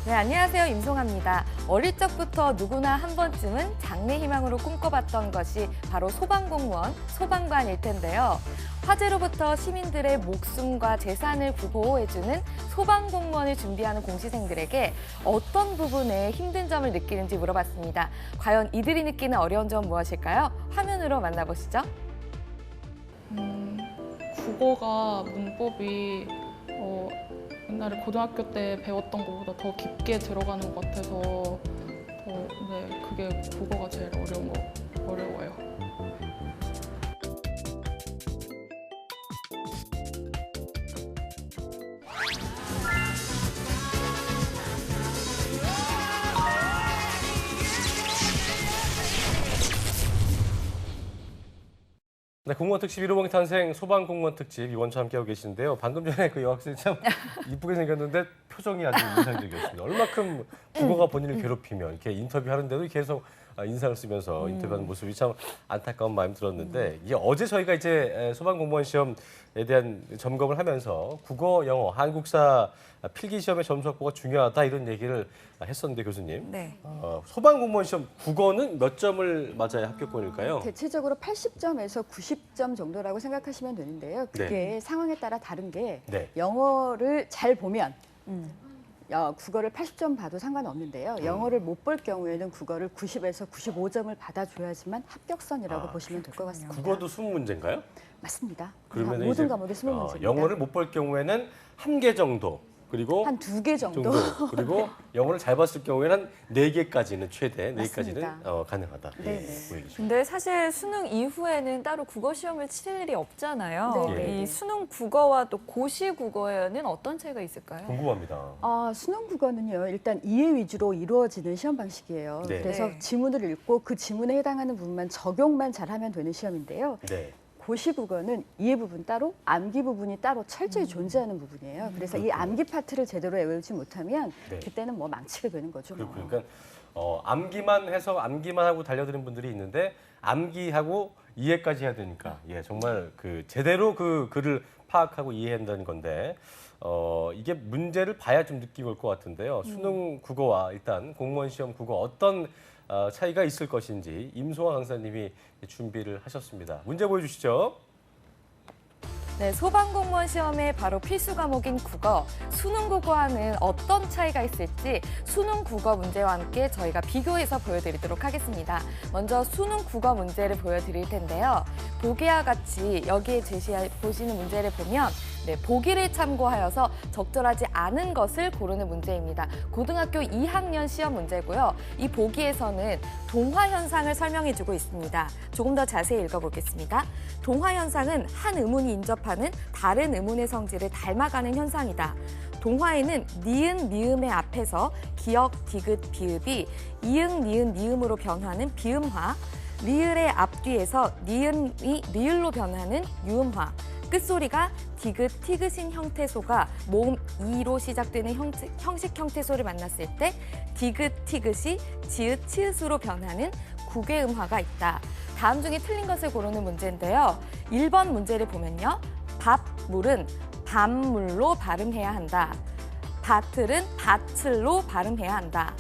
네, 안녕하세요. 임송아입니다. 어릴 적부터 누구나 한 번쯤은 장래 희망으로 꿈꿔봤던 것이 바로 소방공무원, 소방관일 텐데요. 화재로부터 시민들의 목숨과 재산을 보호해주는 소방공무원을 준비하는 공시생들에게 어떤 부분에 힘든 점을 느끼는지 물어봤습니다. 과연 이들이 느끼는 어려운 점 무엇일까요? 화면으로 만나보시죠. 국어가 문법이 옛날에 고등학교 때 배웠던 것보다 더 깊게 들어가는 것 같아서 네, 그게 국어가 제일 어려워요. 네, 공무원 특집 1호봉 탄생 소방 공무원 특집 이원차 함께하고 계시는데요. 방금 전에 그 여학생이 참 이쁘게 생겼는데 표정이 아주 인상적이었습니다. 얼마큼 국어가 본인을 괴롭히면 이렇게 인터뷰하는데도 계속 인상을 쓰면서 인터뷰하는 모습이 참 안타까운 마음이 들었는데 이게 어제 저희가 이제 소방 공무원 시험에 대한 점검을 하면서 국어, 영어, 한국사 필기 시험의 점수 확보가 중요하다 이런 얘기를 했었는데 교수님. 네. 소방 공무원 시험 국어는 몇 점을 맞아야 합격권일까요? 대체적으로 80점에서 90점 정도라고 생각하시면 되는데요. 그게 상황에 따라 다른 게 영어를 잘 보면 국어를 80점 봐도 상관없는데요. 영어를 못 볼 경우에는 국어를 90에서 95점을 받아줘야지만 합격선이라고 보시면 될 것 같습니다. 국어도 20문제인가요? 맞습니다. 그러면 모든 과목이 20문제입니다. 영어를 못 볼 경우에는 1개 정도, 그리고 한 2개 정도. 그리고 영어를 잘 봤을 경우에는 한 4개까지는 최대 4개까지는 맞습니다. 가능하다. 네네. 근데 사실 수능 이후에는 따로 국어 시험을 칠 일이 없잖아요. 네. 이 수능 국어와 또 고시 국어에는 어떤 차이가 있을까요? 궁금합니다. 수능 국어는요, 일단 이해 위주로 이루어지는 시험 방식이에요. 네. 그래서 네. 지문을 읽고 그 지문에 해당하는 부분만 적용만 잘하면 되는 시험인데요. 네. 고시 국어는 이해 부분 따로, 암기 부분이 따로 철저히 존재하는 부분이에요. 그래서 이 암기 파트를 제대로 외우지 못하면 그때는 뭐 망치게 되는 거죠. 그러니까 암기만 해서 암기만 하고 달려드는 분들이 있는데 암기하고 이해까지 해야 되니까 정말 그 제대로 그 글을 파악하고 이해한다는 건데 이게 문제를 봐야 좀 느끼고 올 것 같은데요. 수능 국어와 일단 공무원 시험 국어 어떤 차이가 있을 것인지 임송아 강사님이 준비를 하셨습니다. 문제 보여주시죠. 네, 소방공무원 시험의 바로 필수 과목인 국어, 수능 국어와는 어떤 차이가 있을지 수능 국어 문제와 함께 저희가 비교해서 보여드리도록 하겠습니다. 먼저 수능 국어 문제를 보여드릴 텐데요. 보기와 같이 여기에 보시는 문제를 보면 보기를 참고하여서 적절하지 않은 것을 고르는 문제입니다. 고등학교 2학년 시험 문제고요. 이 보기에서는 동화 현상을 설명해주고 있습니다. 조금 더 자세히 읽어보겠습니다. 동화 현상은 한 의문이 인접하는 다른 의문의 성질을 닮아가는 현상이다. 동화에는 니은, 미음의 앞에서 기역, 디귿, 비읍이 이응, 니은, 니음으로 변하는 비음화, 리을의 앞뒤에서 니은이 리을로 변하는 유음화, 끝소리가 디귿, 티귿인 형태소가 모음 이로 시작되는 형식 형태소를 만났을 때 디귿, 티귿이 지읒, 치읒으로 변하는 국외음화가 있다. 다음 중에 틀린 것을 고르는 문제인데요. 1번 문제를 보면요. 밥, 물은 밥물로 발음해야 한다. 밭을은 밭을로 발음해야 한다.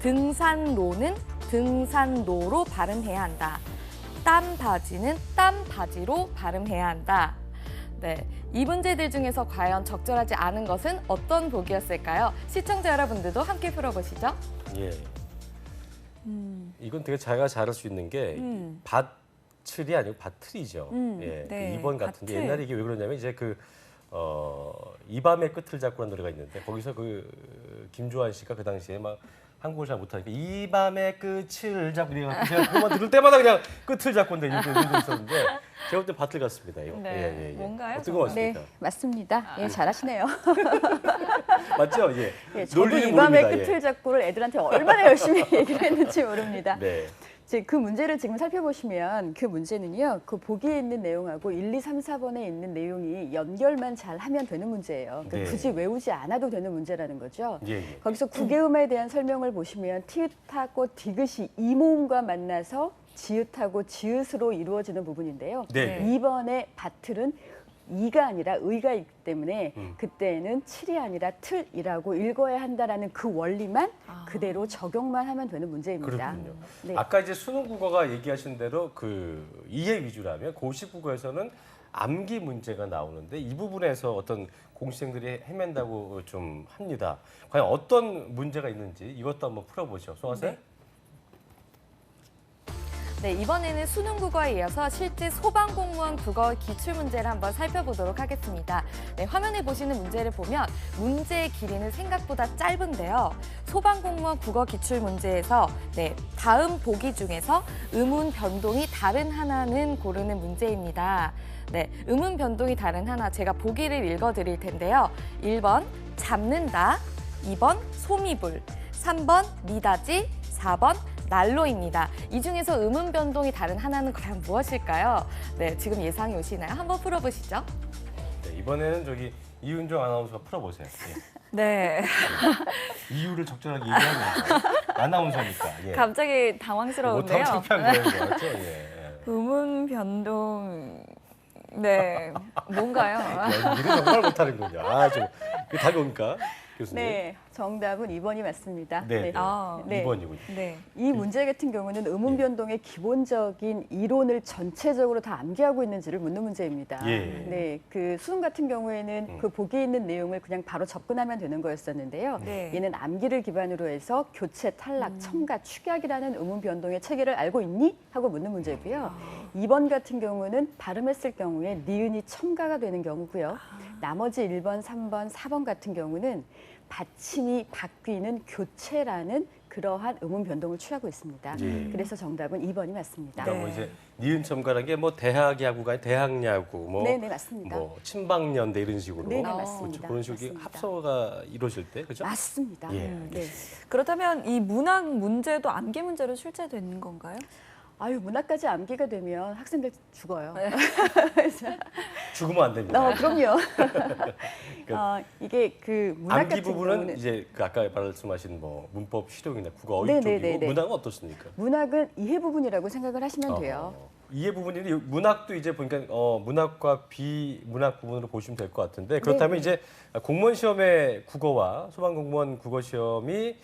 등산로는 등산로로 발음해야 한다. 땀 바지는 땀 바지로 발음해야 한다. 네, 이 문제들 중에서 과연 적절하지 않은 것은 어떤 보기였을까요? 시청자 여러분들도 함께 풀어보시죠. 이건 되게 자기가 잘할 수 있는 게 밭을이 아니고 밭틀이죠. 네, 2번 같은데 밭틀. 옛날에 이게 왜 그러냐면 이제 이 밤의 끝을 잡고라는 노래가 있는데 거기서 김조한 씨가 그 당시에 막 한국을 잘 못하니까 이 밤의 끝을 잡고 이래갖고 제가 그것만 들을 때마다 그냥 끝을 잡고 있는데 이렇게 있었는데 제가 볼 때 밭을 같습니다. 이거. 네, 뭔가요, 어떤 거 네, 같습니까? 맞습니다. 잘하시네요. 맞죠? 저도 논리는 이 밤의 모릅니다. 끝을 잡고를 애들한테 얼마나 열심히 얘기를 했는지 모릅니다. 네. 그 문제를 지금 살펴보시면 그 문제는요. 그 보기에 있는 내용하고 1, 2, 3, 4번에 있는 내용이 연결만 잘 하면 되는 문제예요. 그러니까 네. 굳이 외우지 않아도 되는 문제라는 거죠. 예. 거기서 국외음에 대한 설명을 보시면 티읕하고 디귿이 이모음과 만나서 지읒하고 지읒으로 이루어지는 부분인데요. 네. 2번의 밭을은 이가 아니라 의가 있기 때문에 그때는 칠이 아니라 틀이라고 읽어야 한다라는 그 원리만 그대로 적용만 하면 되는 문제입니다. 그렇군요. 네. 아까 이제 수능 국어가 얘기하신 대로 그 이해 위주라면 고시 국어에서는 암기 문제가 나오는데 이 부분에서 어떤 공시생들이 헤맨다고 좀 합니다. 과연 어떤 문제가 있는지 이것도 한번 풀어보죠. 송하쌤. 네, 이번에는 수능 국어에 이어서 실제 소방공무원 국어 기출문제를 한번 살펴보도록 하겠습니다. 네, 화면에 보시는 문제를 보면 문제의 길이는 생각보다 짧은데요. 소방공무원 국어 기출문제에서 다음 보기 중에서 음운 변동이 다른 하나는 고르는 문제입니다. 네, 음운 변동이 다른 하나 제가 보기를 읽어드릴 텐데요. 1번 잡는다, 2번 소미불, 3번 미닫이, 4번 난로입니다. 이 중에서 음운 변동이 다른 하나는 과연 무엇일까요? 네, 지금 예상이 오시나요? 한번 풀어보시죠. 네, 이번에는 저기 이은정 아나운서가 풀어보세요. 예. 네. 이유를 적절하게 얘기하면서 아나운서니까. 예. 갑자기 뭐 당황스러운데요. 창피한 거예요, 맞죠? 예. 음운 변동. 네, 뭔가요? 연기를 정말 못하는군요. 아, 좀 답이 뭡니까, 교수님? 네, 정답은 2번이 맞습니다. 네, 네. 아, 네. 2번이군요. 네. 이 문제 같은 경우는 음운 변동의 기본적인 이론을 전체적으로 다 암기하고 있는지를 묻는 문제입니다. 예. 네, 그 수능 같은 경우에는 그 보기에 있는 내용을 그냥 바로 접근하면 되는 거였었는데요. 네. 얘는 암기를 기반으로 해서 교체, 탈락, 첨가, 축약이라는 음운 변동의 체계를 알고 있니? 하고 묻는 문제고요. 2번 같은 경우는 발음했을 경우에 니은이 첨가가 되는 경우고요. 나머지 1번, 3번, 4번 같은 경우는 받침이 바뀌는 교체라는 그러한 음운 변동을 취하고 있습니다. 예. 그래서 정답은 2번이 맞습니다. 그러니까 뭐 이제 니은 첨가라는 게 뭐 대학 야구가 아니라 대학 야구, 뭐, 네, 맞습니다. 뭐 친박연대 이런 식으로 네, 그렇죠. 맞습니다. 그런 식으로 맞습니다. 합서가 이루어질 때, 그죠? 맞습니다. 예, 네. 그렇다면 이 문학 문제도 암기 문제로 출제되는 건가요? 아유, 문학까지 암기가 되면 학생들 죽어요. 죽으면 안 됩니다. 그럼요. 이게 그 문학 암기 같은 부분은 경우는 이제 그 아까 말씀하신 뭐 문법 실용이나 국어 어휘 네, 쪽이고 네, 네, 네. 문학은 어떻습니까? 문학은 이해 부분이라고 생각을 하시면 돼요. 이해 부분인데 문학도 이제 보니까 문학과 비문학 부분으로 보시면 될 것 같은데 그렇다면 네, 이제 공무원 시험의 국어와 소방공무원 국어 시험이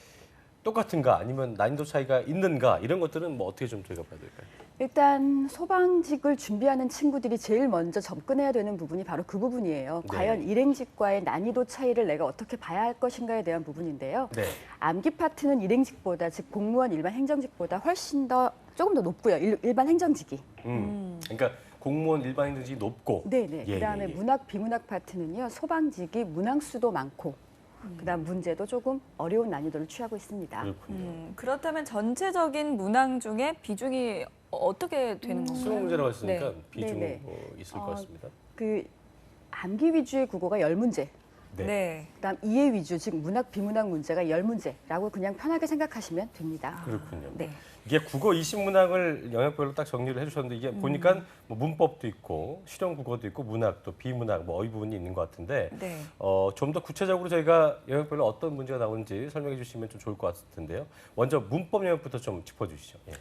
똑같은가 아니면 난이도 차이가 있는가 이런 것들은 뭐 어떻게 좀 저희가 봐야 될까요? 일단 소방직을 준비하는 친구들이 제일 먼저 접근해야 되는 부분이 바로 그 부분이에요. 네. 과연 일행직과의 난이도 차이를 내가 어떻게 봐야 할 것인가에 대한 부분인데요. 네. 암기 파트는 일행직보다 즉 공무원 일반 행정직보다 훨씬 더 조금 더 높고요. 일반 행정직이. 그러니까 공무원 일반 행정직이 높고 네네. 예, 그다음에 예, 예. 문학 비문학 파트는요. 소방직이 문항수도 많고 그다음 문제도 조금 어려운 난이도를 취하고 있습니다. 그렇군요. 그렇다면 전체적인 문항 중에 비중이 어떻게 되는 건가요? 수능 문제라고 했으니까 네. 비중 네네. 있을 것 같습니다. 그 암기 위주의 국어가 10문제. 네. 네. 그다음 이해 위주 즉 문학 비문학 문제가 10문제라고 그냥 편하게 생각하시면 됩니다. 그렇군요. 네. 이게 국어 20문학을 영역별로 딱 정리를 해주셨는데 이게 보니까 뭐 문법도 있고 실용 국어도 있고 문학도 비문학 뭐 어휘 부분이 있는 것 같은데 네. 좀 더 구체적으로 저희가 영역별로 어떤 문제가 나오는지 설명해 주시면 좀 좋을 것 같을 텐데요. 먼저 문법 영역부터 좀 짚어주시죠. 예.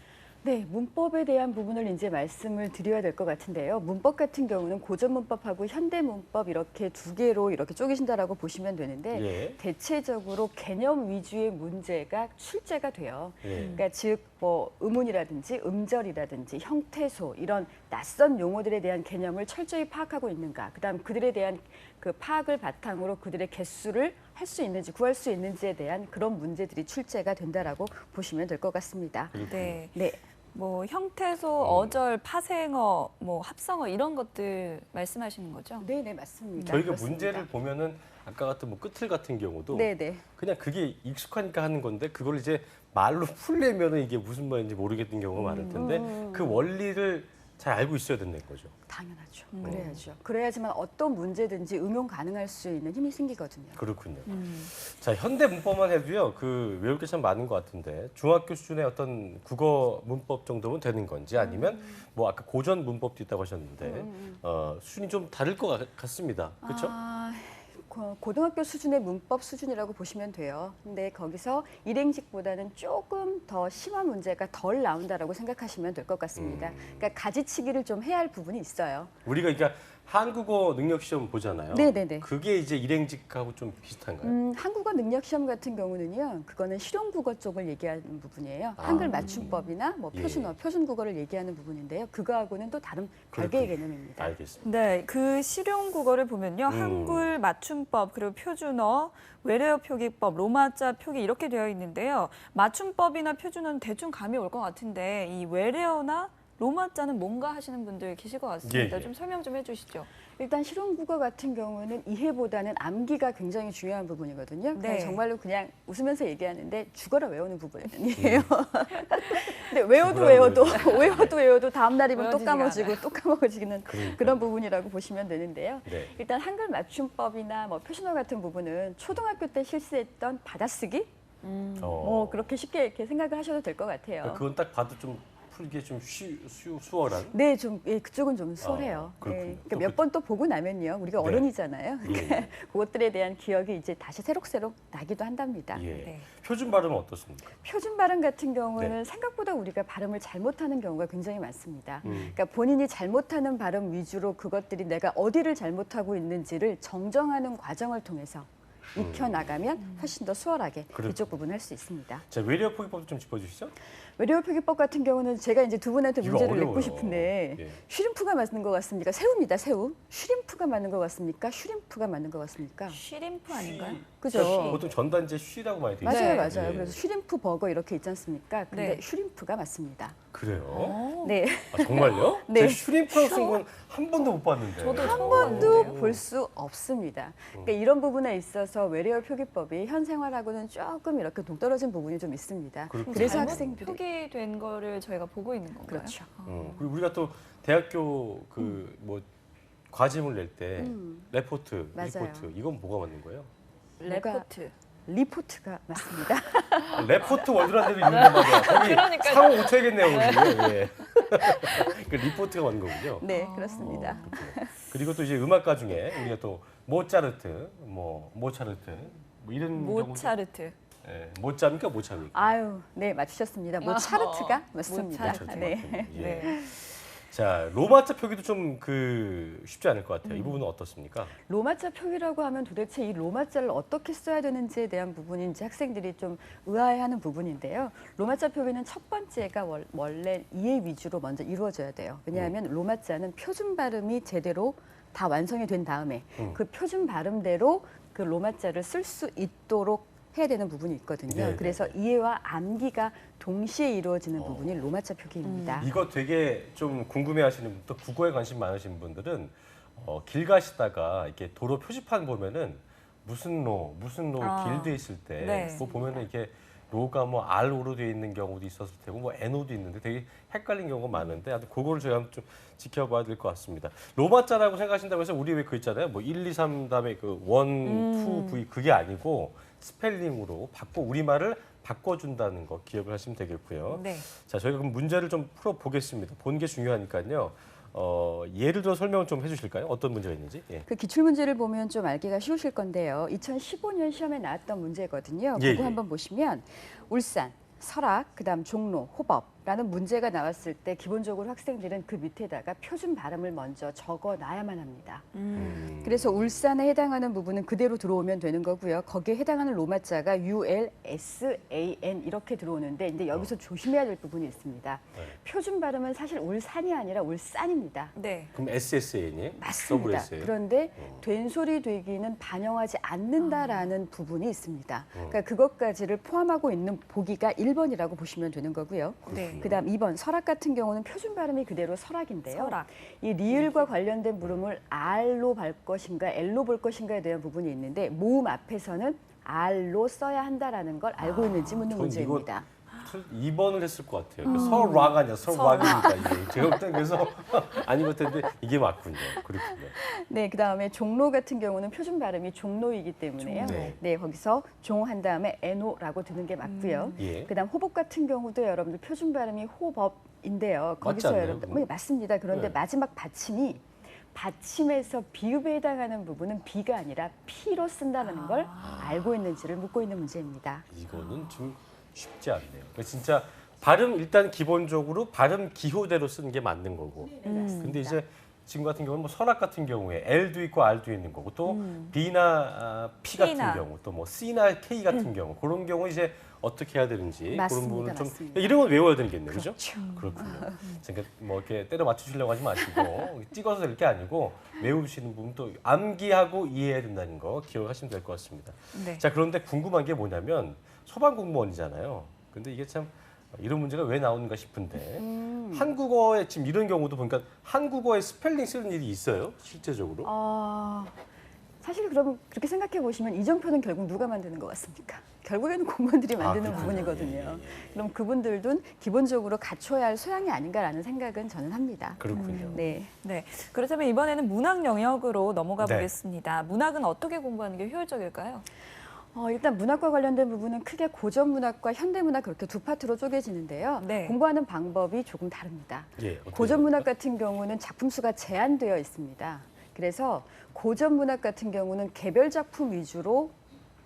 네, 문법에 대한 부분을 이제 말씀을 드려야 될 것 같은데요. 문법 같은 경우는 고전 문법하고 현대 문법 이렇게 두 개로 이렇게 쪼개신다라고 보시면 되는데 예. 대체적으로 개념 위주의 문제가 출제가 돼요. 예. 그러니까 즉 뭐 음운이라든지 음절이라든지 형태소 이런 낯선 용어들에 대한 개념을 철저히 파악하고 있는가. 그다음 그들에 대한 그 파악을 바탕으로 그들의 개수를 할 수 있는지 구할 수 있는지에 대한 그런 문제들이 출제가 된다라고 보시면 될 것 같습니다. 네. 네. 뭐 형태소, 어절, 파생어, 뭐 합성어 이런 것들 말씀하시는 거죠? 네, 네, 맞습니다. 저희가 그렇습니다. 문제를 보면은 아까 같은 뭐 끝을 같은 경우도 네, 네. 그냥 그게 익숙하니까 하는 건데 그걸 이제 말로 풀려면은 이게 무슨 말인지 모르겠는 경우가 많을 텐데 그 원리를 잘 알고 있어야 된다는 거죠. 당연하죠. 그래야죠. 그래야지만 어떤 문제든지 응용 가능할 수 있는 힘이 생기거든요. 그렇군요. 자, 현대 문법만 해도요, 그 외울 게 참 많은 것 같은데 중학교 수준의 어떤 국어 문법 정도면 되는 건지 아니면 뭐 아까 고전 문법도 있다고 하셨는데 수준이 좀 다를 것 같습니다. 그렇죠? 고등학교 수준의 문법 수준이라고 보시면 돼요. 근데 거기서 일행직보다는 조금 더 심한 문제가 덜 나온다라고 생각하시면 될 것 같습니다. 그러니까 가지치기를 좀 해야 할 부분이 있어요. 우리가 그러니까 한국어 능력 시험 보잖아요. 네네네. 그게 이제 일행직하고 좀 비슷한가요? 한국어 능력 시험 같은 경우는요, 그거는 실용국어 쪽을 얘기하는 부분이에요. 한글 맞춤법이나 뭐 예. 표준어, 표준국어를 얘기하는 부분인데요. 그거하고는 또 다른 별개의 그렇군요. 개념입니다. 알겠습니다. 네, 그 실용 국어를 보면요. 한글 맞춤법 그리고 표준어, 외래어 표기법, 로마자 표기 이렇게 되어 있는데요. 맞춤법이나 표준어는 대충 감이 올 것 같은데 이 외래어나 로마자는 뭔가 하시는 분들 계실 것 같습니다. 예, 예. 좀 설명 좀 해주시죠. 일단 실용국어 같은 경우는 이해보다는 암기가 굉장히 중요한 부분이거든요. 그냥 네. 정말로 그냥 웃으면서 얘기하는데 죽어라 외우는 부분이에요. 근데 외워도 죽어라 외워도 외우죠. 외워도 다음 날이면 또 외워지지가 까먹어지고 또 까먹어지는 그러니까요. 그런 부분이라고 보시면 되는데요. 네. 일단 한글 맞춤법이나 뭐 표준어 같은 부분은 초등학교 때 실수했던 받아쓰기 뭐 그렇게 쉽게 이렇게 생각을 하셔도 될 것 같아요. 그건 딱 봐도 좀 풀기에 좀 수월한. 네, 좀 그쪽은 좀 수월해요. 그렇군요. 네. 또 몇 번 또 보고 나면요, 우리가 네. 어른이잖아요. 예, 예. 그것들에 대한 기억이 이제 다시 새록새록 나기도 한답니다. 예. 네. 표준 발음은 어떻습니까? 표준 발음 같은 경우는 네. 생각보다 우리가 발음을 잘못하는 경우가 굉장히 많습니다. 음. 그러니까 본인이 잘못하는 발음 위주로 그것들이 내가 어디를 잘못하고 있는지를 정정하는 과정을 통해서 익혀나가면 훨씬 더 수월하게 그렇군요. 이쪽 부분을 할 수 있습니다. 자, 외래어 포기법도 좀 짚어주시죠. 외래어 표기법 같은 경우는 제가 이제 두 분한테 이거 문제를 어려워요. 냈고 싶은데 예. 슈림프가 맞는 것 같습니까? 새우입니다, 새우. 슈림프가 맞는 것 같습니까? 슈림프가 맞는 것 같습니까? 쉬림프 아닌가요? 그죠? 그러니까 보통 전단지에 쉬라고 많이 돼 있어요. 맞아요, 네. 맞아요. 예. 그래서 슈림프 버거 이렇게 있지 않습니까? 근데 네. 슈림프가 맞습니다. 그래요? 네. 아, 정말요? 네. 제가 슈림프라고 쓴 건 한 번도 못 봤는데. 저도 한 처음 번도 봤는데요. 볼 수 없습니다. 그러니까 이런 부분에 있어서 외래어 표기법이 현 생활하고는 조금 이렇게 동떨어진 부분이 좀 있습니다. 그렇군요. 그래서 잘못 학생들이 표기된 거를 저희가 보고 있는 건가요? 그렇죠. 그리고 우리가 또 대학교 뭐 과제물 낼 때 레포트, 맞아요. 리포트 이건 뭐가 맞는 거예요? 레포트. 리포트가 맞습니다. 레포트 월드라는 데도 있는 거 말이야. 거기 그러니까요. 상호 고쳐야겠네요, 우리. 예. 그 리포트가 맞는 거군요. 네, 그렇습니다. 그렇군요. 그리고 또 이제 음악가 중에 우리가 또 모차르트, 모차르트 뭐 이런 경우도 모차르트. 예, 모짜입니까 모차입니까? 아유, 네, 맞추셨습니다. 뭐 차르트가 맞습니다. 모차르트. 네. 맞군요. 예. 네. 자, 로마자 표기도 좀 쉽지 않을 것 같아요. 이 부분은 어떻습니까? 로마자 표기라고 하면 도대체 이 로마자를 어떻게 써야 되는지에 대한 부분인지 학생들이 좀 의아해하는 부분인데요. 로마자 표기는 첫 번째가 원래 이해 위주로 먼저 이루어져야 돼요. 왜냐하면 로마자는 표준 발음이 제대로 다 완성이 된 다음에 그 표준 발음대로 그 로마자를 쓸 수 있도록 해야 되는 부분이 있거든요. 네, 그래서 이해와 암기가 동시에 이루어지는 부분이 로마자 표기입니다. 이거 되게 좀 궁금해하시는 분, 또 국어에 관심 많으신 분들은 길 가시다가 이렇게 도로 표지판 보면은 무슨 로 길돼 있을 때 네. 그거 보면은 이렇게 로가 뭐 R로 되어 있는 경우도 있었을 테고 뭐 N오도 있는데 되게 헷갈린 경우가 많은데 하여튼 그거를 저희가 한번 좀 지켜봐야 될 것 같습니다. 로마자라고 생각하신다고 해서 우리 왜 그 있잖아요. 뭐 1, 2, 3 다음에 그 1, 2, V 그게 아니고 스펠링으로 우리말을 바꿔준다는 거 기억을 하시면 되겠고요. 네. 자, 저희가 그럼 문제를 좀 풀어보겠습니다. 본 게 중요하니까요. 예를 들어 설명을 좀 해주실까요? 어떤 문제가 있는지? 예. 그 기출문제를 보면 좀 알기가 쉬우실 건데요. 2015년 시험에 나왔던 문제거든요. 예, 그거 예. 한번 보시면 울산, 설악, 그다음 종로, 호법라는 문제가 나왔을 때 기본적으로 학생들은 그 밑에다가 표준 발음을 먼저 적어놔야만 합니다. 그래서 울산에 해당하는 부분은 그대로 들어오면 되는 거고요. 거기에 해당하는 로마자가 ULSAN 이렇게 들어오는데 이제 여기서 조심해야 될 부분이 있습니다. 네. 표준 발음은 사실 울산이 아니라 울산입니다. 네. 그럼 SSA니? 맞습니다. WSA. 그런데 된소리 되기는 반영하지 않는다라는 부분이 있습니다. 그러니까 그것까지를 포함하고 있는 보기가 1번이라고 보시면 되는 거고요. 네. 그다음 2번 설악 같은 경우는 표준 발음이 그대로 설악인데요. 설악. 이 리을과 관련된 물음을 R로 발 것인가 L로 볼 것인가에 대한 부분이 있는데 모음 앞에서는 R로 써야 한다라는 걸 알고 있는지 묻는 전 문제입니다. 2번을 했을 것 같아요. 설락 아니야, 설락이니까 이게. 제가 볼 땐 그래서 아닌 것 같은데 이게 맞군요. 그렇군요. 네, 그다음에 종로 같은 경우는 표준 발음이 종로이기 때문에요. 종로. 네, 거기서 종한 다음에 NO라고 드는 게 맞고요. 예. 그다음 호법 같은 경우도 여러분들 표준 발음이 호법인데요. 거기서 않나요, 여러분들 그건? 네, 맞습니다. 그런데 네. 마지막 받침이 받침에서 비읍에 해당하는 부분은 B가 아니라 P로 쓴다는 걸 알고 있는지를 묻고 있는 문제입니다. 이거는 좀 쉽지 않네요. 그러니까 진짜 발음 일단 기본적으로 발음 기호대로 쓰는 게 맞는 거고. 근데 이제 지금 같은 경우는 뭐 선악 같은 경우에 L도 있고 R도 있는 거고 또 B나 P 같은 P나. 경우 또 뭐 C나 K 같은 경우 그런 경우 이제 어떻게 해야 되는지 맞습니다, 그런 부분을 좀 맞습니다. 이런 건 외워야 되겠네요, 그죠? 그렇죠. 그렇군요. 그러니까 뭐 이렇게 때려 맞추시려고 하지 마시고 찍어서 될 게 아니고 외우시는 부분 또 암기하고 이해해야 된다는 거 기억하시면 될 것 같습니다. 네. 자, 그런데 궁금한 게 뭐냐면 소방 공무원이잖아요. 근데 이게 참 이런 문제가 왜 나오는가 싶은데 한국어에 지금 이런 경우도 보니까 한국어에 스펠링 쓰는 일이 있어요, 실제적으로? 사실 그럼 그렇게 생각해 보시면 이정표는 결국 누가 만드는 것 같습니까? 결국에는 공무원들이 만드는 그렇군요. 부분이거든요. 예, 예, 예. 그럼 그분들도 기본적으로 갖춰야 할 소양이 아닌가라는 생각은 저는 합니다. 그렇군요. 네. 네. 그렇다면 이번에는 문학 영역으로 넘어가 네. 보겠습니다. 문학은 어떻게 공부하는 게 효율적일까요? 일단 문학과 관련된 부분은 크게 고전 문학과 현대 문학 그렇게 두 파트로 쪼개지는데요. 네. 공부하는 방법이 조금 다릅니다. 예, 어떻게 고전 문학 됩니까? 같은 경우는 작품 수가 제한되어 있습니다. 그래서 고전 문학 같은 경우는 개별 작품 위주로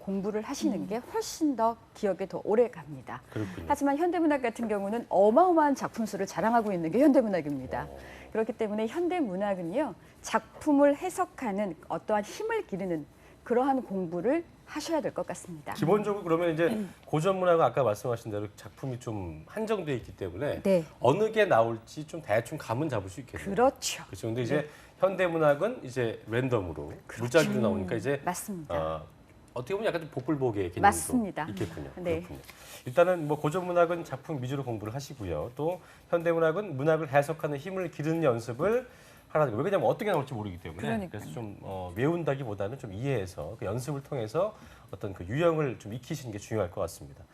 공부를 하시는 게 훨씬 더 기억에 더 오래 갑니다. 그렇군요. 하지만 현대문학 같은 경우는 어마어마한 작품 수를 자랑하고 있는 게 현대문학입니다. 그렇기 때문에 현대문학은요, 작품을 해석하는 어떠한 힘을 기르는 그러한 공부를 하셔야 될 것 같습니다. 기본적으로 그러면 이제 고전 문학은 아까 말씀하신 대로 작품이 좀 한정되어 있기 때문에 네. 어느 게 나올지 좀 대충 감은 잡을 수 있겠네요. 그렇죠. 그렇죠. 근데 이제 현대 문학은 이제 랜덤으로 물자기로 나오니까 이제 맞습니다. 어떻게 보면 약간 좀 복불복의 개념도 맞습니다. 있겠군요. 네. 그렇군요. 일단은 뭐 고전 문학은 작품 위주로 공부를 하시고요. 또 현대 문학은 문학을 해석하는 힘을 기르는 연습을 하라는 거예요. 왜냐하면 어떻게 나올지 모르기 때문에. 그러니까요. 그래서 좀 외운다기보다는 좀 이해해서 그 연습을 통해서 어떤 그 유형을 좀 익히시는 게 중요할 것 같습니다.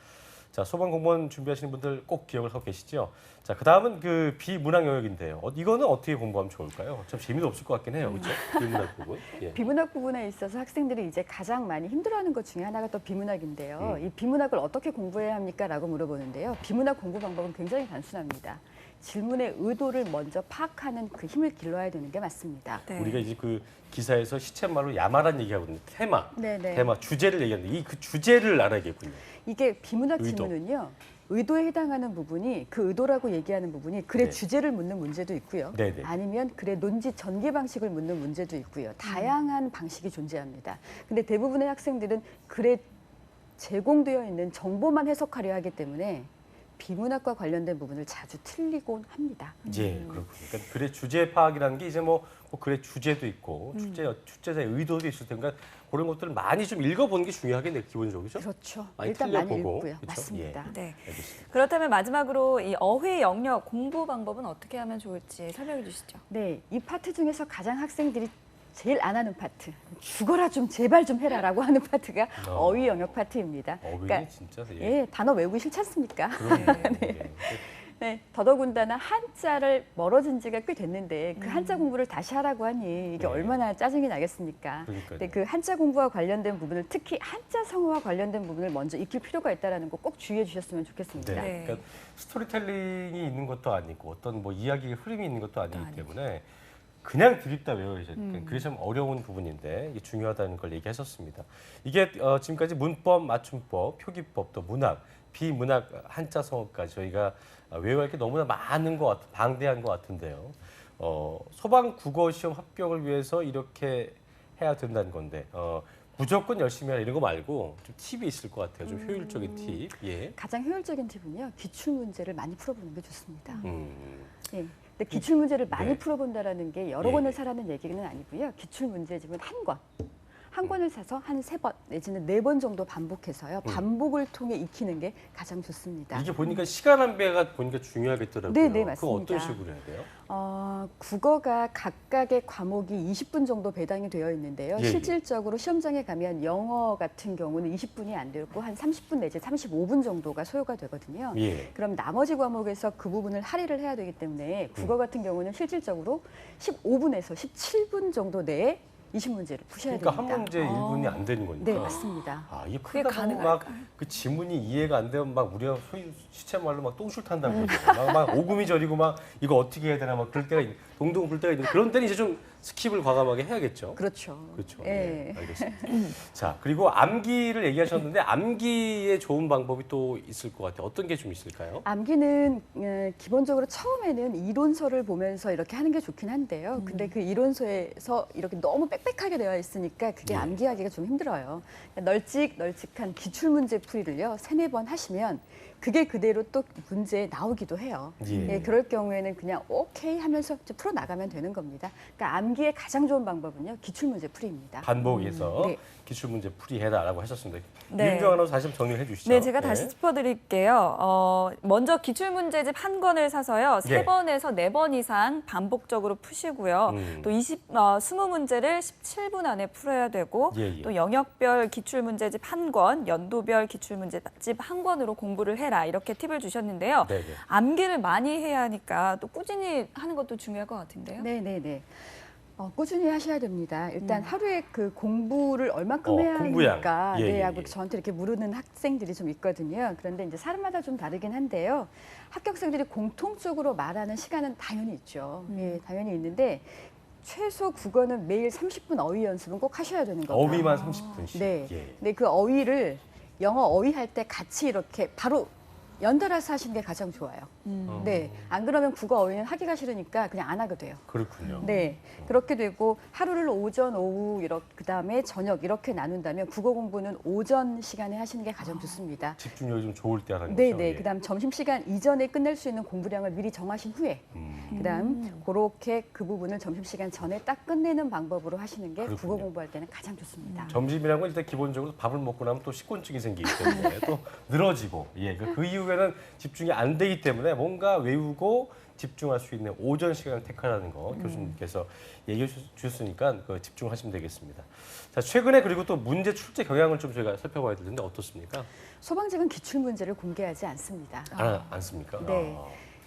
자, 소방 공무원 준비하시는 분들 꼭 기억을 하고 계시죠? 자, 그 다음은 그 비문학 영역인데요. 이거는 어떻게 공부하면 좋을까요? 좀 재미도 없을 것 같긴 해요, 그렇죠? 비문학 부분. 예. 비문학 부분에 있어서 학생들이 이제 가장 많이 힘들어하는 것 중에 하나가 또 비문학인데요. 이 비문학을 어떻게 공부해야 합니까? 라고 물어보는데요. 비문학 공부 방법은 굉장히 단순합니다. 질문의 의도를 먼저 파악하는 그 힘을 길러야 되는 게 맞습니다. 네. 우리가 이제 그 기사에서 시쳇말로 야마란 얘기하거든요. 테마, 네네. 테마, 주제를 얘기하는데 이 그 주제를 알아야겠군요. 이게 비문학 의도. 질문은요. 의도에 해당하는 부분이 그 의도라고 얘기하는 부분이 글의 네. 주제를 묻는 문제도 있고요. 네네. 아니면 글의 논지 전개 방식을 묻는 문제도 있고요. 다양한 방식이 존재합니다. 근데 대부분의 학생들은 글에 제공되어 있는 정보만 해석하려 하기 때문에 비문학과 관련된 부분을 자주 틀리곤 합니다. 예, 그렇군요. 그러니까 글의 주제 파악이라는 게 이제 뭐 글의 주제도 있고 출제자의 의도도 있을 텐데 그러니까 그런 것들을 많이 좀 읽어보는 게 중요하겠네요, 기본적으로. 그렇죠? 그렇죠. 많이 일단 많이 틀려보고, 읽고요. 그렇죠? 맞습니다. 예. 네. 알겠습니다. 그렇다면 마지막으로 이 어휘 영역 공부 방법은 어떻게 하면 좋을지 설명해 주시죠. 네, 이 파트 중에서 가장 학생들이 제일 안 하는 파트, 죽어라 좀 제발 좀 해라라고 하는 파트가 어휘 영역 파트입니다. 어휘 진짜 예, 단어 외우기 싫지 않습니까? 네. 네, 더더군다나 한자를 멀어진 지가 꽤 됐는데 그 한자 공부를 다시 하라고 하니 이게 네. 얼마나 짜증이 나겠습니까? 그러니까요. 근데 그 한자 공부와 관련된 부분을 특히 한자 성어와 관련된 부분을 먼저 익힐 필요가 있다는 거 꼭 주의해 주셨으면 좋겠습니다. 네. 네. 그러니까 스토리텔링이 있는 것도 아니고 어떤 뭐 이야기의 흐름이 있는 것도 아니기 때문에 그냥 드립다 외워야죠. 그게 참 어려운 부분인데 이게 중요하다는 걸 얘기하셨습니다. 이게 지금까지 문법, 맞춤법, 표기법, 또 문학, 비문학, 한자 성어까지 저희가 외워야 할 게 너무나 많은 것 같은, 방대한 것 같은데요. 소방 국어 시험 합격을 위해서 이렇게 해야 된다는 건데 무조건 열심히 하라 이런 거 말고 좀 팁이 있을 것 같아요. 좀 효율적인 팁. 예. 가장 효율적인 팁은요, 기출 문제를 많이 풀어보는 게 좋습니다. 예. 근데 음. 기출 문제를 많이 네. 풀어본다라는 게 여러 예. 권을 사라는 얘기는 아니고요. 기출 문제집은 한 권을 사서 한 3번 내지는 4번 정도 반복해서요. 반복을 통해 익히는 게 가장 좋습니다. 이게 보니까 시간 안배가 보니까 중요하겠더라고요. 네, 네, 그거 어떤 맞습니다. 식으로 해야 돼요? 국어가 각각의 과목이 20분 정도 배당이 되어 있는데요. 예, 예. 실질적으로 시험장에 가면 영어 같은 경우는 20분이 안 되고 한 30분 내지 35분 정도가 소요가 되거든요. 예. 그럼 나머지 과목에서 그 부분을 할애를 해야 되기 때문에 국어 같은 경우는 실질적으로 15분에서 17분 정도 내에 20문제를 푸셔야 그러니까 됩니다. 한 문제 1분이 안 되는 거니까. 네, 맞습니다. 아, 이게 그게 풀다 보면 가능할까요? 막그 지문이 이해가 안 되면 막 우리가 소위 시체 말로 막 똥줄 탄다는 거죠. 막 오금이 저리고 막 이거 어떻게 해야 되나 막 그럴 때가 동동 그럴 때가 있는데 그런 때는 이제 좀 스킵을 과감하게 해야겠죠. 그렇죠. 그렇죠. 예. 네, 알겠습니다. 자, 그리고 암기를 얘기하셨는데 암기에 좋은 방법이 또 있을 것 같아요. 어떤 게 좀 있을까요? 암기는 기본적으로 처음에는 이론서를 보면서 이렇게 하는 게 좋긴 한데요. 근데 그 이론서에서 이렇게 너무 빽빽하게 되어 있으니까 그게 네. 암기하기가 좀 힘들어요. 널찍널찍한 기출문제 풀이를요, 3-4번 하시면 그게 그대로 또 문제에 나오기도 해요. 예. 그럴 경우에는 그냥 오케이 하면서 이제 풀어나가면 되는 겁니다. 그러니까 암기의 가장 좋은 방법은요, 기출문제 풀이입니다. 반복해서 네. 기출문제 풀이해라라고 하셨습니다. 네. 윤정 아나운서 다시 한번 정리해 주시죠. 네, 제가 다시 짚어드릴게요. 먼저 기출문제집 한 권을 사서요. 네. 3번에서 4번 이상 반복적으로 푸시고요. 또 20문제를 17분 안에 풀어야 되고 예, 예. 또 영역별 기출문제집 한 권, 연도별 기출문제집 한 권으로 공부를 해라. 이렇게 팁을 주셨는데요. 네네. 암기를 많이 해야 하니까 또 꾸준히 하는 것도 중요할 것 같은데요. 네네네. 꾸준히 하셔야 됩니다. 일단 하루에 그 공부를 얼마큼 해야 공부량. 합니까? 예, 네, 예, 하고 예. 저한테 이렇게 물으는 학생들이 좀 있거든요. 그런데 이제 사람마다 좀 다르긴 한데요. 합격생들이 공통적으로 말하는 시간은 당연히 있죠. 예, 당연히 있는데 최소 국어는 매일 30분 어휘 연습은 꼭 하셔야 되는 거고요. 어휘만 30분씩. 네. 예. 근데 그 어휘를 영어 어휘 할 때 같이 이렇게 바로 연달아서 하시는 게 가장 좋아요. 네. 안 그러면 국어 어휘는 하기가 싫으니까 그냥 안 하게 돼요. 그렇군요. 네, 그렇게 되고 하루를 오전, 오후 이렇게 그다음에 저녁 이렇게 나눈다면 국어 공부는 오전 시간에 하시는 게 가장 좋습니다. 집중력이 좀 좋을 때 하는 네, 거죠. 네. 예. 그다음 점심 시간 이전에 끝낼 수 있는 공부량을 미리 정하신 후에 그다음 그렇게 그 부분을 점심 시간 전에 딱 끝내는 방법으로 하시는 게 그렇군요. 국어 공부할 때는 가장 좋습니다. 점심이라는 건 일단 기본적으로 밥을 먹고 나면 또 식곤증이 생기기 때문에 또 늘어지고 그 이후에는 집중이 안 되기 때문에 뭔가 외우고 집중할 수 있는 오전 시간을 택하라는 거 교수님께서 얘기해 주셨으니까 집중하시면 되겠습니다. 자, 최근에 그리고 또 문제 출제 경향을 좀 저희가 살펴봐야 되는데 어떻습니까? 소방직은 기출 문제를 공개하지 않습니다. 않습니까? 네.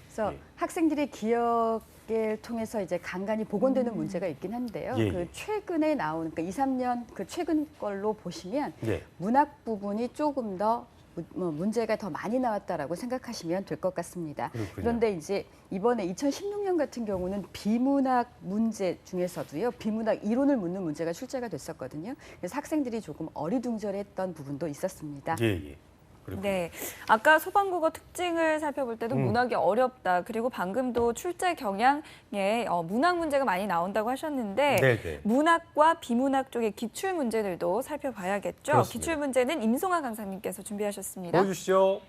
그래서 예. 학생들이 기억을 통해서 이제 간간히 복원되는 문제가 있긴 한데요. 예, 그 예. 최근에 나온 그러니까 2, 3년 그 최근 걸로 보시면 예. 문학 부분이 조금 더 문제가 더 많이 나왔다라고 생각하시면 될 것 같습니다. 그렇군요. 그런데 이제 이번에 2016년 같은 경우는 비문학 문제 중에서도요, 비문학 이론을 묻는 문제가 출제가 됐었거든요. 그래서 학생들이 조금 어리둥절했던 부분도 있었습니다. 예, 예. 그렇군요. 네, 아까 소방국어 특징을 살펴볼 때도 문학이 어렵다. 그리고 방금도 출제 경향에 문학 문제가 많이 나온다고 하셨는데 네, 네. 문학과 비문학 쪽의 기출 문제들도 살펴봐야겠죠. 그렇습니다. 기출 문제는 임송아 강사님께서 준비하셨습니다. 보여주시죠.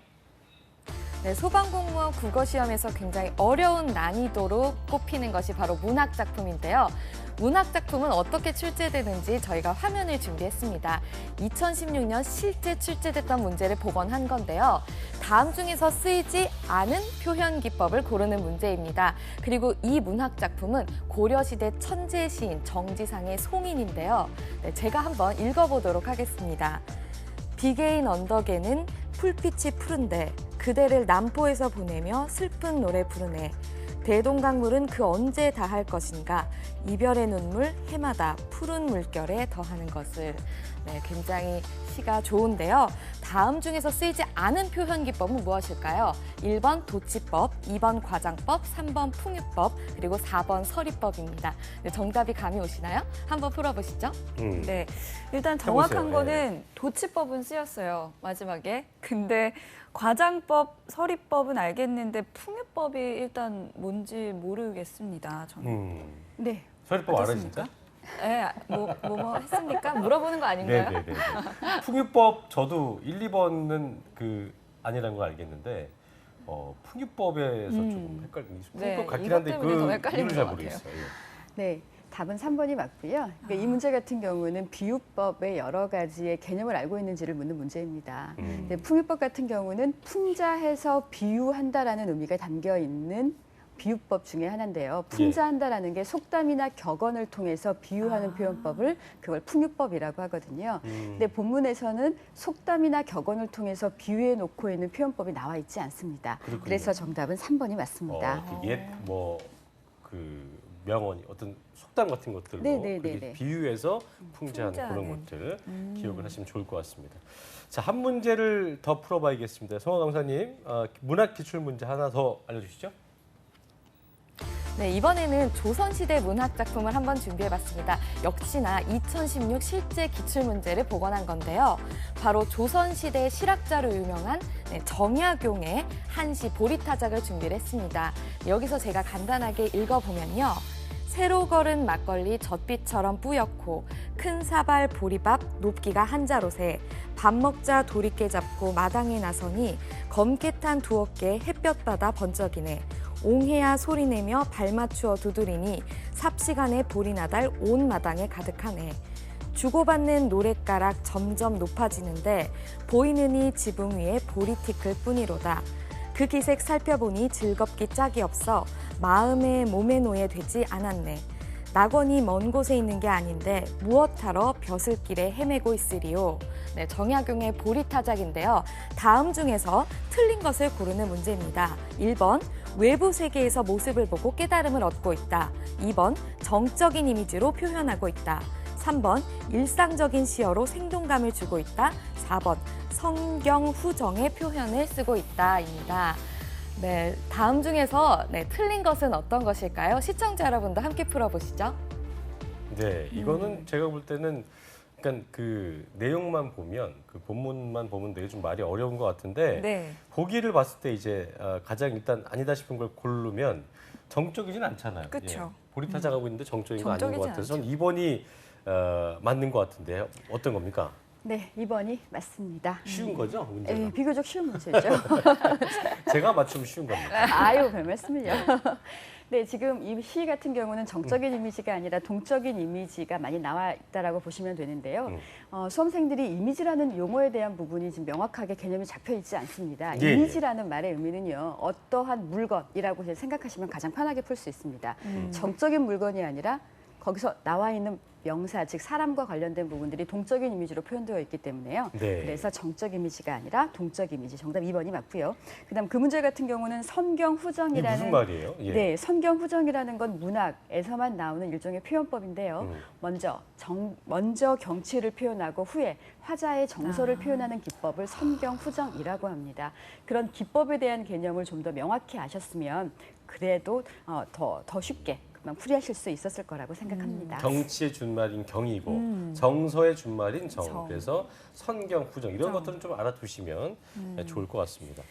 네, 소방공무원 국어시험에서 굉장히 어려운 난이도로 꼽히는 것이 바로 문학 작품인데요. 문학 작품은 어떻게 출제되는지 저희가 화면을 준비했습니다. 2016년 실제 출제됐던 문제를 복원한 건데요. 다음 중에서 쓰이지 않은 표현 기법을 고르는 문제입니다. 그리고 이 문학 작품은 고려시대 천재 시인 정지상의 송인인데요. 네, 제가 한번 읽어보도록 하겠습니다. 비개인 언덕에는 풀빛이 푸른데 그대를 남포에서 보내며 슬픈 노래 부르네. 대동강물은 그 언제 다할 것인가. 이별의 눈물 해마다 푸른 물결에 더하는 것을. 네, 굉장히 시가 좋은데요. 다음 중에서 쓰이지 않은 표현 기법은 무엇일까요? 1번 도치법, 2번 과장법, 3번 풍유법, 그리고 4번 서리법입니다. 네, 정답이 감이 오시나요? 한번 풀어보시죠. 네, 일단 정확한 해보세요. 거는 도치법은 쓰였어요, 마지막에. 근데 과장법, 서리법은 알겠는데 풍유법이 일단 뭔지 모르겠습니다, 저는. 네. 서리법 알아요, 어떻습니까? 진짜? 네, 뭐 했습니까? 물어보는 거 아닌가요? 네네네. 풍유법 저도 1, 2번은 아니라는 걸 알겠는데 풍유법에서 조금 헷갈리는 네, 풍유법 같긴 이것 한데 때문에 더 헷갈리는 이유를 잘 것 같아요. 모르겠어요. 예. 네, 답은 3번이 맞고요. 그러니까 이 문제 같은 경우는 비유법의 여러 가지의 개념을 알고 있는지를 묻는 문제입니다. 근데 풍유법 같은 경우는 풍자해서 비유한다라는 의미가 담겨 있는 비유법 중에 하나인데요. 풍자한다라는 게 속담이나 격언을 통해서 비유하는 표현법을 그걸 풍유법이라고 하거든요. 근데 본문에서는 속담이나 격언을 통해서 비유해 놓고 있는 표현법이 나와 있지 않습니다. 그렇군요. 그래서 정답은 3번이 맞습니다. 명언이 어떤 속담 같은 것들로 네네네네. 그렇게 비유해서 풍자하는 그런 풍자하는. 것들 기억을 하시면 좋을 것 같습니다. 자, 한 문제를 더 풀어봐야겠습니다. 성화 강사님, 문학 기출 문제 하나 더 알려주시죠. 네, 이번에는 조선시대 문학 작품을 한번 준비해봤습니다. 역시나 2016 실제 기출문제를 복원한 건데요. 바로 조선시대 실학자로 유명한 정약용의 한시 보리타작을 준비를 했습니다. 여기서 제가 간단하게 읽어보면요. 새로 걸은 막걸리 젖빛처럼 뿌옇고 큰 사발 보리밥 높기가 한 자롯에 밥 먹자 도리깨 잡고 마당에 나서니 검게 탄 두 어깨 햇볕 받아 번쩍이네. 옹해야 소리내며 발 맞추어 두드리니 삽시간에 볼이 나달 온 마당에 가득하네. 주고받는 노랫가락 점점 높아지는데 보이느니 지붕 위에 볼이 티클 뿐이로다. 그 기색 살펴보니 즐겁기 짝이 없어 마음에 몸에 노예 되지 않았네. 낙원이 먼 곳에 있는 게 아닌데 무엇하러 벼슬길에 헤매고 있으리요. 네, 정약용의 보리타작인데요. 다음 중에서 틀린 것을 고르는 문제입니다. 1번 외부 세계에서 모습을 보고 깨달음을 얻고 있다. 2번 정적인 이미지로 표현하고 있다. 3번 일상적인 시어로 생동감을 주고 있다. 4번 성경 후정의 표현을 쓰고 있다입니다. 네, 다음 중에서 틀린 것은 어떤 것일까요? 시청자 여러분도 함께 풀어보시죠. 네, 이거는 제가 볼 때는 그러니까 그 내용만 보면 그 본문만 보면 되게 좀 말이 어려운 것 같은데 네. 보기를 봤을 때 이제 가장 일단 아니다 싶은 걸 고르면 정적이진 않잖아요. 그쵸. 보리타작하고 있는데 정적인 거 아닌 것 정적이진 같아서 저는 2번이 맞는 것 같은데요. 어떤 겁니까? 네, 2번이 맞습니다. 쉬운 거죠, 문제가? 네, 비교적 쉬운 문제죠. 제가 맞추면 쉬운 겁니다. 아유, 별 말씀을요. 네, 지금 이 시 같은 경우는 정적인 이미지가 아니라 동적인 이미지가 많이 나와 있다라고 보시면 되는데요. 수험생들이 이미지라는 용어에 대한 부분이 지금 명확하게 개념이 잡혀 있지 않습니다. 예, 이미지라는 말의 의미는요, 어떠한 물건이라고 이제 생각하시면 가장 편하게 풀 수 있습니다. 정적인 물건이 아니라 거기서 나와 있는 명사, 즉 사람과 관련된 부분들이 동적인 이미지로 표현되어 있기 때문에요. 네. 그래서 정적 이미지가 아니라 동적 이미지, 정답 2번이 맞고요. 그다음 그 문제 같은 경우는 선경 이게 후정이라는 무슨 말이에요? 예. 네, 선경 후정이라는 건 문학에서만 나오는 일종의 표현법인데요. 먼저 경치를 표현하고 후에 화자의 정서를 표현하는 기법을 선경 후정이라고 합니다. 그런 기법에 대한 개념을 좀 더 명확히 아셨으면 그래도 더 쉽게 금방 풀이하실 수 있었을 거라고 생각합니다. 경치의 준말인 경이고 정서의 준말인 정. 그래서 선경, 후정 이런 것들은 좀 알아두시면 좋을 것 같습니다.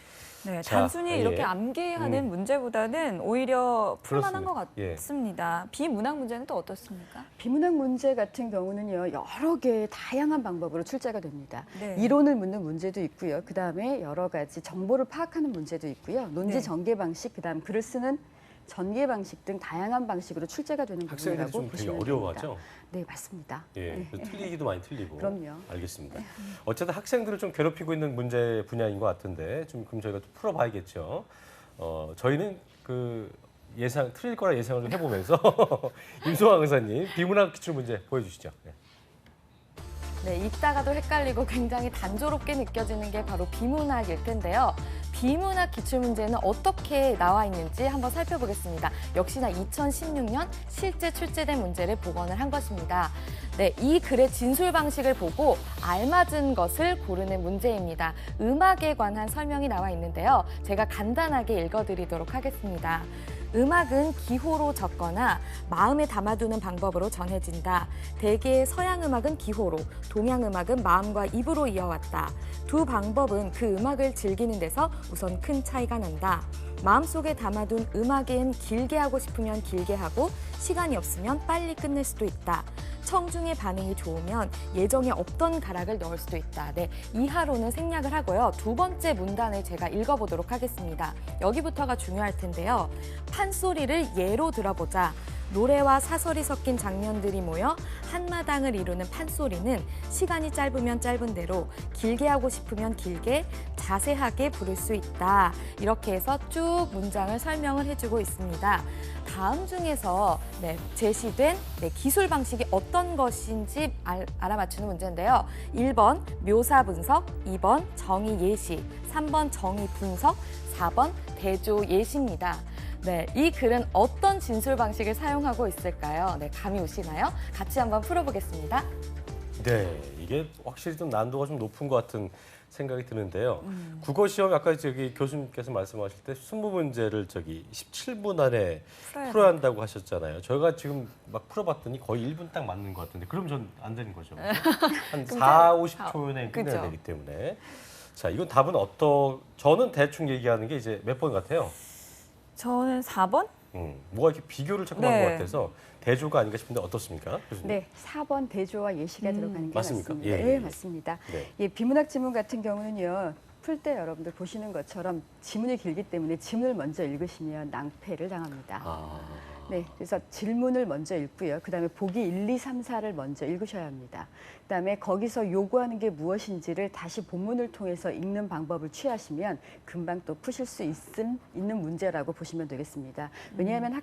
네, 자, 단순히 예. 이렇게 암기하는 문제보다는 오히려 풀만한 것 예. 같습니다. 비문학 문제는 또 어떻습니까? 비문학 문제 같은 경우는요, 여러 개의 다양한 방법으로 출제가 됩니다. 네. 이론을 묻는 문제도 있고요. 그다음에 여러 가지 정보를 파악하는 문제도 있고요. 논지 네. 전개 방식, 그다음 글을 쓰는 전개 방식 등 다양한 방식으로 출제가 되는 학생들이 부분이라고 좀 되게 보시면 어려워하죠? 됩니다. 네, 맞습니다. 예, 틀리기도 많이 틀리고. 그럼요. 알겠습니다. 어쨌든 학생들을 좀 괴롭히고 있는 문제 분야인 것 같은데 좀 그럼 저희가 좀 풀어봐야겠죠. 저희는 그 틀릴 거라 예상을 좀 해보면서 임소환 강사님 비문학 기출 문제 보여주시죠. 네. 네, 읽다가도 헷갈리고 굉장히 단조롭게 느껴지는 게 바로 비문학일 텐데요. 비문학 기출문제는 어떻게 나와 있는지 한번 살펴보겠습니다. 역시나 2016년 실제 출제된 문제를 복원을 한 것입니다. 네, 이 글의 진술 방식을 보고 알맞은 것을 고르는 문제입니다. 음악에 관한 설명이 나와 있는데요. 제가 간단하게 읽어드리도록 하겠습니다. 음악은 기호로 적거나 마음에 담아두는 방법으로 전해진다. 대개 서양 음악은 기호로, 동양 음악은 마음과 입으로 이어왔다. 두 방법은 그 음악을 즐기는 데서 우선 큰 차이가 난다. 마음속에 담아둔 음악엔 길게 하고 싶으면 길게 하고 시간이 없으면 빨리 끝낼 수도 있다. 청중의 반응이 좋으면 예정에 없던 가락을 넣을 수도 있다. 네, 이하로는 생략을 하고요. 두 번째 문단을 제가 읽어보도록 하겠습니다. 여기부터가 중요할 텐데요. 판소리를 예로 들어보자. 노래와 사설이 섞인 장면들이 모여 한마당을 이루는 판소리는 시간이 짧으면 짧은 대로, 길게 하고 싶으면 길게, 자세하게 부를 수 있다. 이렇게 해서 쭉 문장을 설명을 해주고 있습니다. 다음 중에서 제시된 기술 방식이 어떤 것인지 알아맞추는 문제인데요. 1번 묘사 분석, 2번 정의 예시, 3번 정의 분석, 4번 대조 예시입니다. 네, 이 글은 어떤 진술 방식을 사용하고 있을까요? 네, 감이 오시나요? 같이 한번 풀어보겠습니다. 네, 이게 확실히 좀 난도가 좀 높은 것 같은 생각이 드는데요. 국어 시험 아까 저기 교수님께서 말씀하실 때 20문제를 저기 17분 안에 풀어야 한다고 하셨잖아요. 저희가 지금 막 풀어봤더니 거의 1분 딱 맞는 것 같은데 그럼 전 안 되는 거죠. 한 4, 50초에 끝내야 그죠. 되기 때문에. 자, 이건 답은 저는 대충 얘기하는 게 이제 몇 번 같아요? 저는 4번? 뭐가 이렇게 비교를 자꾸 한 네. 것 같아서 대조가 아닌가 싶은데 어떻습니까? 교수님? 네, 4번 대조와 예시가 들어가는 게 맞습니까? 맞습니다. 예, 네, 예. 맞습니다. 네. 예, 비문학 지문 같은 경우는요. 풀 때 여러분들 보시는 것처럼 지문이 길기 때문에 지문을 먼저 읽으시면 낭패를 당합니다. 아, 네, 그래서 질문을 먼저 읽고요. 그다음에 보기 1, 2, 3, 4를 먼저 읽으셔야 합니다. 그다음에 거기서 요구하는 게 무엇인지를 다시 본문을 통해서 읽는 방법을 취하시면 금방 또 푸실 수 있는 문제라고 보시면 되겠습니다. 왜냐하면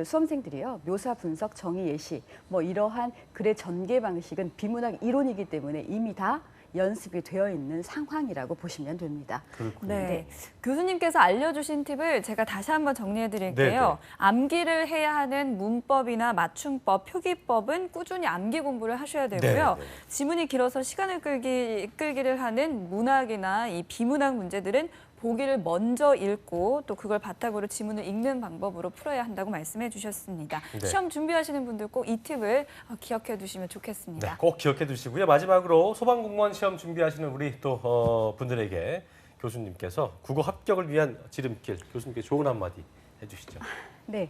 수험생들이요. 묘사 분석, 정의 예시 뭐 이러한 글의 전개 방식은 비문학 이론이기 때문에 이미 다 연습이 되어 있는 상황이라고 보시면 됩니다. 그렇군요. 네. 교수님께서 알려주신 팁을 제가 다시 한번 정리해 드릴게요. 네, 네. 암기를 해야 하는 문법이나 맞춤법, 표기법은 꾸준히 암기 공부를 하셔야 되고요. 네, 네. 지문이 길어서 시간을 끌기를 하는 문학이나 이 비문학 문제들은 보기를 먼저 읽고 또 그걸 바탕으로 지문을 읽는 방법으로 풀어야 한다고 말씀해 주셨습니다. 네. 시험 준비하시는 분들 꼭 이 팁을 기억해 두시면 네, 좋겠습니다. 꼭 기억해 두시고요. 마지막으로 소방공무원 시험 준비하시는 우리 또 분들에게 교수님께서 국어 합격을 위한 지름길, 교수님께 좋은 한마디 해주시죠. 네.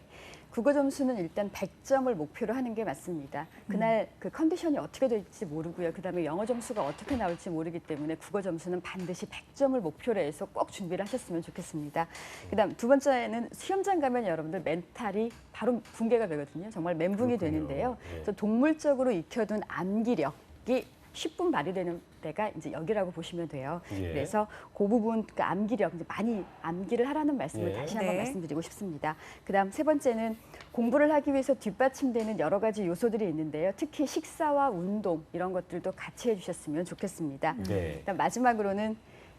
국어 점수는 일단 100점을 목표로 하는 게 맞습니다. 그날 그 컨디션이 어떻게 될지 모르고요. 그다음에 영어 점수가 어떻게 나올지 모르기 때문에 국어 점수는 반드시 100점을 목표로 해서 꼭 준비를 하셨으면 좋겠습니다. 그다음 두 번째는 시험장 가면 여러분들 멘탈이 바로 붕괴가 되거든요. 정말 멘붕이 그렇군요. 되는데요. 예. 그래서 동물적으로 익혀둔 암기력이 10분 발휘되는 때가 이제 여기라고 보시면 돼요. 예. 그래서 그 부분 그 암기력 이제 많이 암기를 하라는 말씀을 예. 다시 한번 네. 말씀드리고 싶습니다. 그다음 세 번째는 공부를 하기 위해서 뒷받침되는 여러 가지 요소들이 있는데요. 특히 식사와 운동 이런 것들도 같이 해주셨으면 좋겠습니다. 네. 그다음 마지막으로는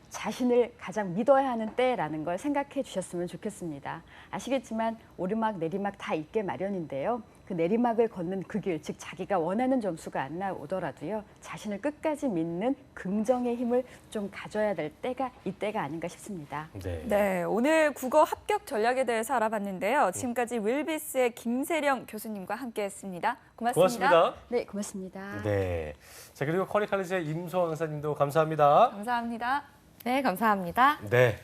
자신을 가장 믿어야 하는 때라는 걸 생각해 주셨으면 좋겠습니다. 아시겠지만 오르막 내리막 다 있게 마련인데요. 그 내리막을 걷는 그 길, 즉 자기가 원하는 점수가 안 나오더라도요. 자신을 끝까지 믿는 긍정의 힘을 좀 가져야 될 때가 이때가 아닌가 싶습니다. 네. 네, 오늘 국어 합격 전략에 대해서 알아봤는데요. 지금까지 윌비스의 김세령 교수님과 함께했습니다. 고맙습니다. 고맙습니다. 네, 고맙습니다. 네. 자, 그리고 커리칼리지의 임소왕 강사님도 감사합니다. 감사합니다. 네, 감사합니다. 네.